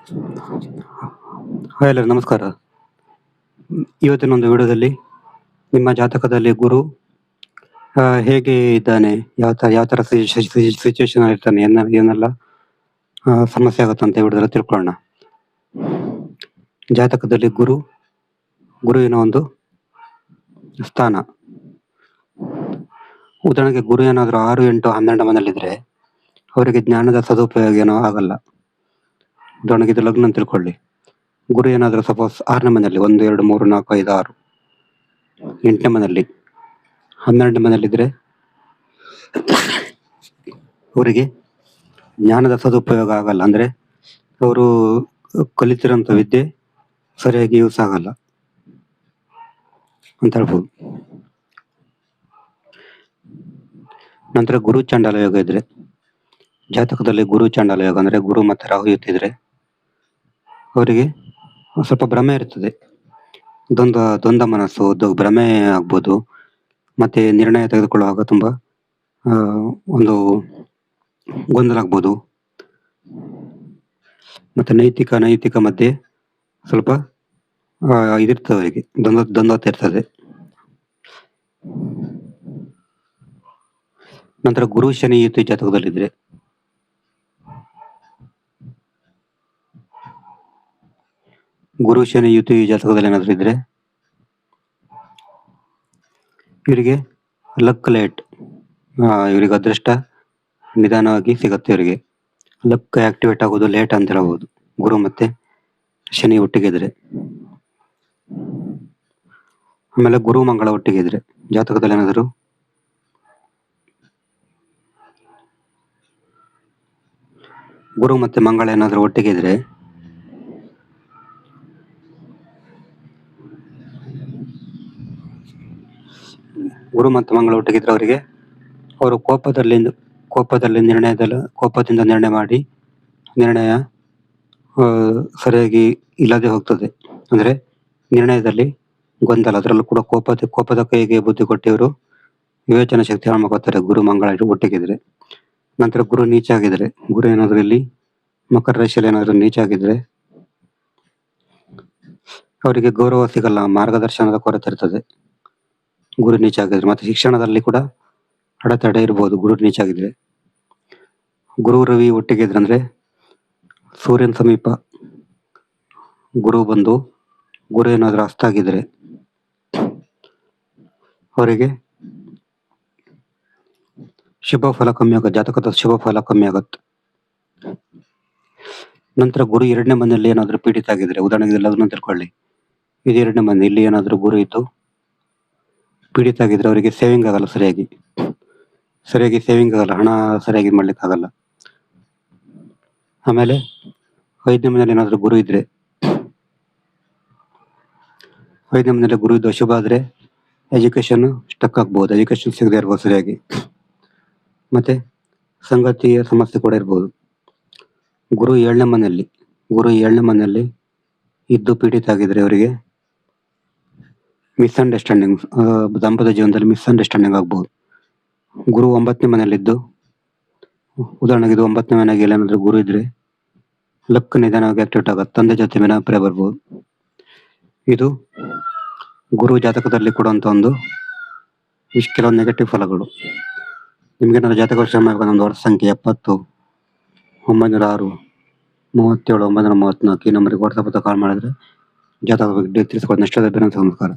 Hi ಎಲ್ಲರೂ ನಮಸ್ಕಾರ. ಇವತ್ತಿನ ಒಂದು ವಿಡಿಯೋದಲ್ಲಿ ನಿಮ್ಮ ಜಾತಕದಲ್ಲಿ ಗುರು ಹೇಗೆ ಇದ್ದಾನೆ, ಯಾವ ತರ ಸಿಚುವೇಶನ್ ಇರ್ತಾನೆ, ಏನೆಲ್ಲ ಸಮಸ್ಯೆ ಆಗುತ್ತೆ ಅಂತ ವಿಡಿಯೋದಲ್ಲಿ ತಿಳ್ಕೊಳ್ಳೋಣ. ಜಾತಕದಲ್ಲಿ ಗುರುವಿನ ಒಂದು ಸ್ಥಾನ. ಉದಾಹರಣೆಗೆ ಗುರು ಏನಾದರೂ 6, 8, 12 ಮನೆಯಲ್ಲಿದ್ರೆ ಅವರಿಗೆ ಜ್ಞಾನದ ಸದುಪಯೋಗ ಏನೋ ಆಗಲ್ಲ. ಉದಾಹರಣೆಗೆ ಇದು ಲಗ್ನ ಅಂತ ತಿಳ್ಕೊಳ್ಳಿ. ಗುರು ಏನಾದರೂ ಸಪೋಸ್ 6ನೇ ಮನೆಯಲ್ಲಿ 1, 2, 3, 4, 5, 6, 8ನೇ ಮನೆಯಲ್ಲಿ 12ನೇ ಮನೆಯಲ್ಲಿದ್ರೆ ಅವರಿಗೆ ಜ್ಞಾನದ ಸದುಪಯೋಗ ಆಗಲ್ಲ. ಅಂದ್ರೆ ಅವರು ಕಲಿತಿರೋಂಥ ವಿದ್ಯೆ ಸರಿಯಾಗಿ ಯೂಸ್ ಆಗಲ್ಲ ಅಂತ ಹೇಳ್ಬೋದು. ನಂತರ ಗುರು ಚಾಂಡಾಲ ಯೋಗ ಇದ್ರೆ, ಜಾತಕದಲ್ಲಿ ಗುರು ಚಾಂಡಾಲ ಯೋಗ ಅಂದ್ರೆ ಗುರು ಮತ್ತೆ ರಾಹು ಇರ್ತಿದ್ರೆ ಅವರಿಗೆ ಸ್ವಲ್ಪ ಭ್ರಮೆ ಇರ್ತದೆ. ದ್ವಂದ್ವ ಮನಸ್ಸು, ಭ್ರಮೆ ಆಗ್ಬೋದು. ಮತ್ತೆ ನಿರ್ಣಯ ತೆಗೆದುಕೊಳ್ಳುವಾಗ ತುಂಬಾ ಒಂದು ಗೊಂದಲ ಆಗ್ಬೋದು. ಮತ್ತೆ ನೈತಿಕ ಮಧ್ಯೆ ಸ್ವಲ್ಪ ಇದಿರ್ತದೆ, ಅವರಿಗೆ ದ್ವಂದ್ವತೆ ಇರ್ತದೆ. ನಂತರ ಗುರು ಶನಿ ಯುತಿ ಜಾತಕದಲ್ಲಿದ್ರೆ ಗುರು ಶನಿ ಯುತಿ ಜಾತಕದಲ್ಲಿ ಏನಾದ್ರು ಇದ್ರೆ ಇವರಿಗೆ ಲಕ್ ಲೇಟ್, ಇವರಿಗೆ ಅದೃಷ್ಟ ನಿಧಾನವಾಗಿ ಸಿಗುತ್ತೆ. ಇವರಿಗೆ ಲಕ್ ಆಕ್ಟಿವೇಟ್ ಆಗೋದು ಲೇಟ್ ಅಂತ ಹೇಳ್ಬೋದು, ಗುರು ಮತ್ತೆ ಶನಿ ಒಟ್ಟಿಗಿದ್ರೆ. ಆಮೇಲೆ ಗುರು ಮಂಗಳ ಒಟ್ಟಿಗಿದ್ರೆ ಜಾತಕದಲ್ಲಿ ಏನಾದ್ರು ಗುರು ಮತ್ತೆ ಮಂಗಳ ಏನಾದ್ರು ಒಟ್ಟಿಗಿದ್ರೆ ಅವರಿಗೆ ಅವರು ಕೋಪದಿಂದ ನಿರ್ಣಯ ಮಾಡಿ ನಿರ್ಣಯ ಸರಿಯಾಗಿ ಇಲ್ಲದೆ ಹೋಗ್ತದೆ. ಅಂದ್ರೆ ನಿರ್ಣಯದಲ್ಲಿ ಗೊಂದಲ, ಅದರಲ್ಲೂ ಕೂಡ ಕೋಪದ ಕೈಗೆ ಬುದ್ಧಿ ಕೊಟ್ಟಿವರು ವಿವೇಚನಾ ಶಕ್ತಿ ಹಾಳು ಮಾಡ್ಕೋತಾರೆ ಗುರು ಮಂಗಳ ಒಟ್ಟಿಗಿದ್ರೆ. ನಂತರ ಗುರು ನೀಚ ಆಗಿದ್ರೆ, ಗುರು ಏನಾದ್ರು ಇಲ್ಲಿ ಮಕರ ರಾಶಿಯಲ್ಲಿ ಏನಾದ್ರು ನೀಚ ಆಗಿದ್ರೆ ಅವರಿಗೆ ಗೌರವ ಸಿಗಲ್ಲ, ಮಾರ್ಗದರ್ಶನದ ಕೊರತೆ ಇರ್ತದೆ ಗುರು ನೀಚ ಆಗಿದ್ರೆ. ಮತ್ತೆ ಶಿಕ್ಷಣದಲ್ಲಿ ಕೂಡ ಅಡೆತಡೆ ಇರ್ಬೋದು ಗುರು ನೀಚ ಆಗಿದ್ರೆ. ಗುರು ರವಿ ಒಟ್ಟಿಗಿದ್ರೆ ಅಂದ್ರೆ ಸೂರ್ಯನ ಸಮೀಪ ಗುರು ಏನಾದ್ರು ಅಸ್ತ ಆಗಿದ್ರೆ ಅವರಿಗೆ ಶುಭ ಫಲ ಕಮ್ಮಿ ಆಗುತ್ತೆ, ಜಾತಕದ ಶುಭ ಫಲ ಕಮ್ಮಿ ಆಗುತ್ತೆ. ನಂತರ ಗುರು 2ನೇ ಮನೆಯಲ್ಲಿ ಏನಾದ್ರು ಪೀಡಿತ ಆಗಿದ್ರೆ, ಉದಾಹರಣೆಗೆ ಲಗ್ನ ತಿಳ್ಕೊಳ್ಳಿ, ಇದು 2ನೇ ಮನೆ, ಇಲ್ಲಿ ಏನಾದ್ರು ಗುರು ಇದ್ದು ಪೀಡಿತ ಆಗಿದ್ರೆ ಅವರಿಗೆ ಸೇವಿಂಗ್ ಆಗಲ್ಲ, ಸರಿಯಾಗಿ ಸೇವಿಂಗ್ ಆಗಲ್ಲ, ಹಣ ಸರಿಯಾಗಿ ಮಾಡ್ಲಿಕ್ಕೆ ಆಗಲ್ಲ. ಆಮೇಲೆ 5ನೇ ಮನೆಯಲ್ಲಿ ಏನಾದ್ರು ಗುರು ಇದ್ರೆ, 5ನೇ ಮನೆಯಲ್ಲಿ ಗುರು ಇದ್ದು ಅಶುಭ ಆದ್ರೆ ಎಜುಕೇಶನ್ ಸ್ಟಕ್ ಆಗ್ಬಹುದು, ಎಜುಕೇಶನ್ ಸಿಗದೆ ಇರ್ಬೋದು ಸರಿಯಾಗಿ. ಮತ್ತೆ ಸಂಗತಿಯ ಸಮಸ್ಯೆ ಕೂಡ ಇರ್ಬೋದು. ಗುರು 7ನೇ ಮನೆಯಲ್ಲಿ ಇದ್ದು ಪೀಡಿತ ಆಗಿದ್ರೆ ಅವರಿಗೆ ಮಿಸ್ಅಂಡರ್ಸ್ಟ್ಯಾಂಡಿಂಗ್, ದಾಂಪತ್ಯ ಜೀವನದಲ್ಲಿ ಮಿಸ್ಅಂಡರ್ಸ್ಟ್ಯಾಂಡಿಂಗ್ ಆಗ್ಬಹುದು. ಗುರು 9ನೇ ಮನೆಯಲ್ಲಿದ್ದು, ಉದಾಹರಣೆಗೆ ಇದು 9ನೇ ಮನೆಗೆ ಏನಾದ್ರು ಗುರು ಇದ್ರೆ ಲಕ್ ನಿಧಾನವಾಗಿ ಆಕ್ಟಿವೇಟ್ ಆಗುತ್ತೆ, ತಂದೆ ಜೊತೆ ಭಿನ್ನಾಭಿಪ್ರಾಯ ಬರ್ಬೋದು. ಇದು ಗುರು ಜಾತಕದಲ್ಲಿ ಕೊಡುವಂತ ಕೆಲವೊಂದು ನೆಗೆಟಿವ್ ಫಲಗಳು. ನಿಮ್ಗೇನಾದ್ರು ಜಾತಕ ಶ್ರಮ ಒಂದು ವರ್ಷ ಸಂಖ್ಯೆ 70 906 37 934 ಈ ನಂಬರ್ಗೆ ವಾಟ್ಸಪ್ ಅಥವಾ ಕಾಲ್ ಮಾಡಿದ್ರೆ ಜಾತಕ ಬಗ್ಗೆ ತಿಳಿಸ್ಕೊಡ್ತೀನಿ. ನಮಸ್ಕಾರ.